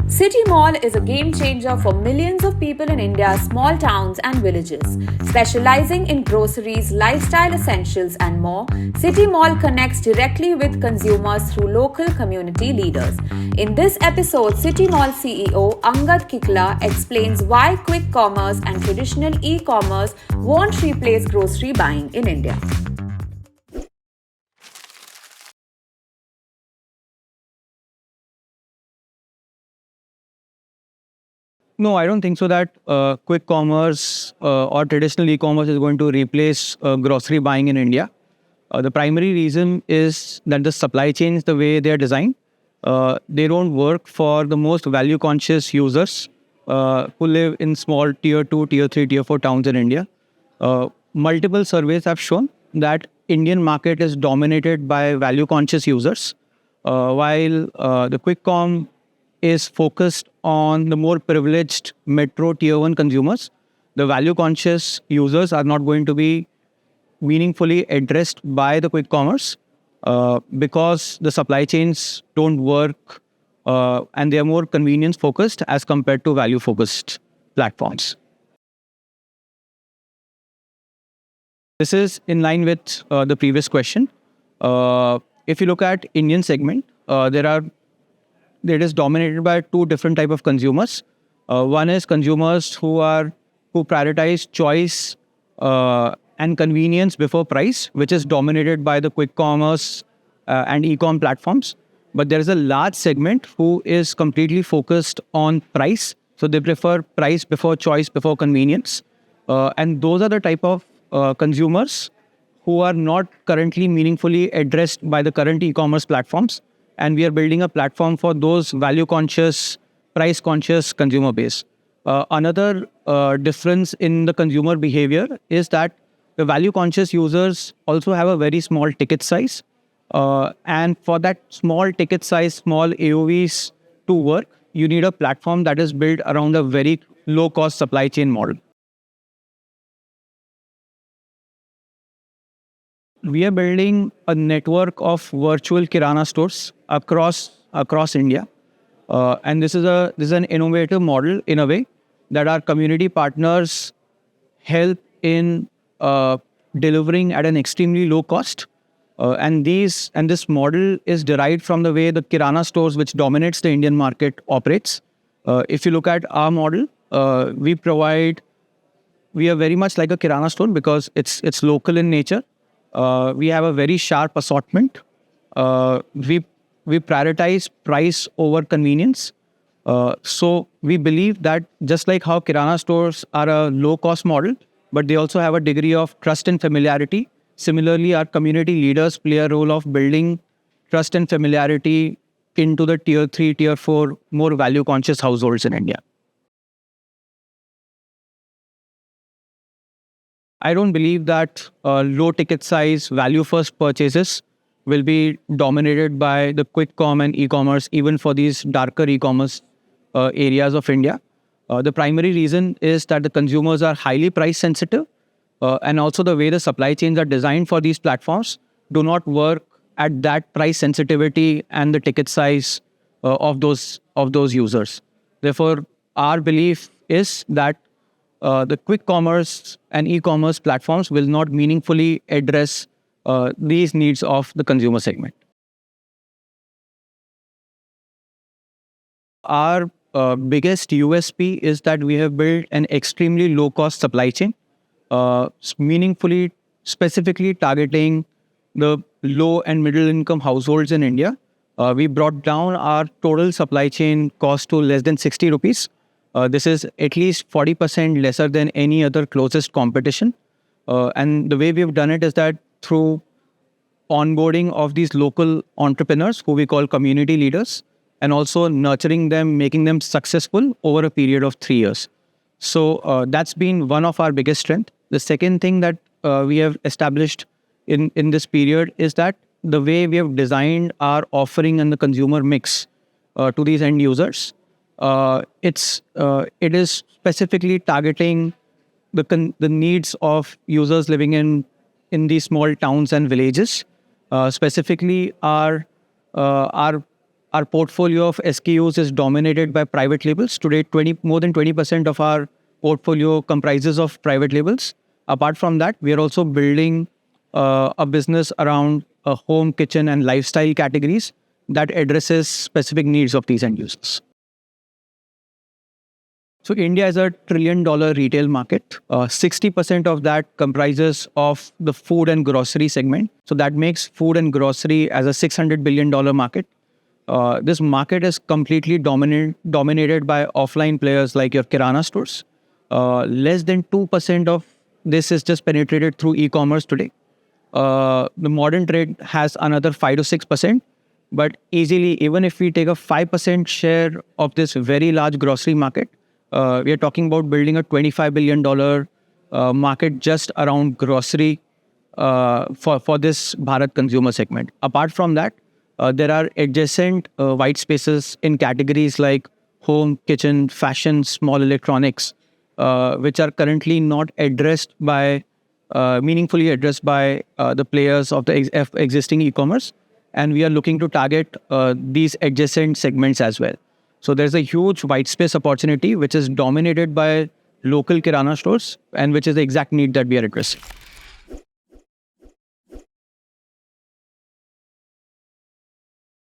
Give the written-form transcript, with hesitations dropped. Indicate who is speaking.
Speaker 1: City Mall is a game changer for millions of people in India's small towns and villages. Specializing in groceries, lifestyle essentials, and more, City Mall connects directly with consumers through local community leaders. In this episode, City Mall CEO Angad Kikla explains why quick commerce and traditional e-commerce won't replace grocery buying in India.
Speaker 2: No, I don't think so that quick commerce or traditional e-commerce is going to replace grocery buying in India. The primary reason is that the supply chains, the way they are designed, they don't work for the most value-conscious users who live in small tier 2, tier 3, tier 4 towns in India. Multiple surveys have shown that Indian market is dominated by value-conscious users, while the quick com is focused on the more privileged metro tier 1 consumers. The value conscious users are not going to be meaningfully addressed by the quick commerce because the supply chains don't work and they are more convenience focused as compared to value focused platforms. This is in line with the previous question. If you look at Indian segment, it is dominated by two different type of consumers. One is consumers who prioritize choice and convenience before price, which is dominated by the quick commerce and e-com platforms. But there is a large segment who is completely focused on price. So they prefer price before choice, before convenience. And those are the type of consumers who are not currently meaningfully addressed by the current e-commerce platforms. And we are building a platform for those value-conscious, price-conscious consumer base. Another difference in the consumer behavior is that the value-conscious users also have a very small ticket size. And for that small ticket size, small AOVs to work, you need a platform that is built around a very low-cost supply chain model. We are building a network of virtual Kirana stores across India, and this is an innovative model in a way that our community partners help in delivering at an extremely low cost, and this model is derived from the way the Kirana stores, which dominates the Indian market, operates. If you look at our model, we are very much like a Kirana store because it's local in nature. We have a very sharp assortment. We prioritize price over convenience. So we believe that just like how Kirana stores are a low-cost model, but they also have a degree of trust and familiarity. Similarly, our community leaders play a role of building trust and familiarity into the tier 3, tier 4 more value-conscious households in India. I don't believe that low ticket size, value first purchases will be dominated by the quick com and e-commerce, even for these darker e-commerce areas of India. The primary reason is that the consumers are highly price sensitive, and also the way the supply chains are designed for these platforms do not work at that price sensitivity and the ticket size of those users. Therefore, our belief is that the quick commerce and e-commerce platforms will not meaningfully address these needs of the consumer segment. Our biggest USP is that we have built an extremely low-cost supply chain, specifically targeting the low and middle-income households in India. We brought down our total supply chain cost to less than 60 rupees. This is at least 40% lesser than any other closest competition. And the way we've done it is that through onboarding of these local entrepreneurs, who we call community leaders, and also nurturing them, making them successful over a period of 3 years. So that's been one of our biggest strengths. The second thing that we have established in this period is that the way we have designed our offering and the consumer mix to these end users, it is specifically targeting the needs of users living in these small towns and villages. Specifically, our our portfolio of SKUs is dominated by private labels. Today, more than 20% of our portfolio comprises of private labels. Apart from that, we are also building a business around home, kitchen, and lifestyle categories that addresses specific needs of these end users. So India is a $1 trillion retail market. 60% of that comprises of the food and grocery segment. So that makes food and grocery as a $600 billion market. This market is completely dominated by offline players like your Kirana stores. Less than 2% of this is just penetrated through e-commerce today. The modern trade has another 5 to 6%. But easily, even if we take a 5% share of this very large grocery market, we are talking about building a $25 billion market just around grocery for this Bharat consumer segment. Apart from that, there are adjacent white spaces in categories like home, kitchen, fashion, small electronics, which are currently not meaningfully addressed by the players of the existing e-commerce. And we are looking to target these adjacent segments as well. So there's a huge white space opportunity, which is dominated by local Kirana stores and which is the exact need that we are addressing.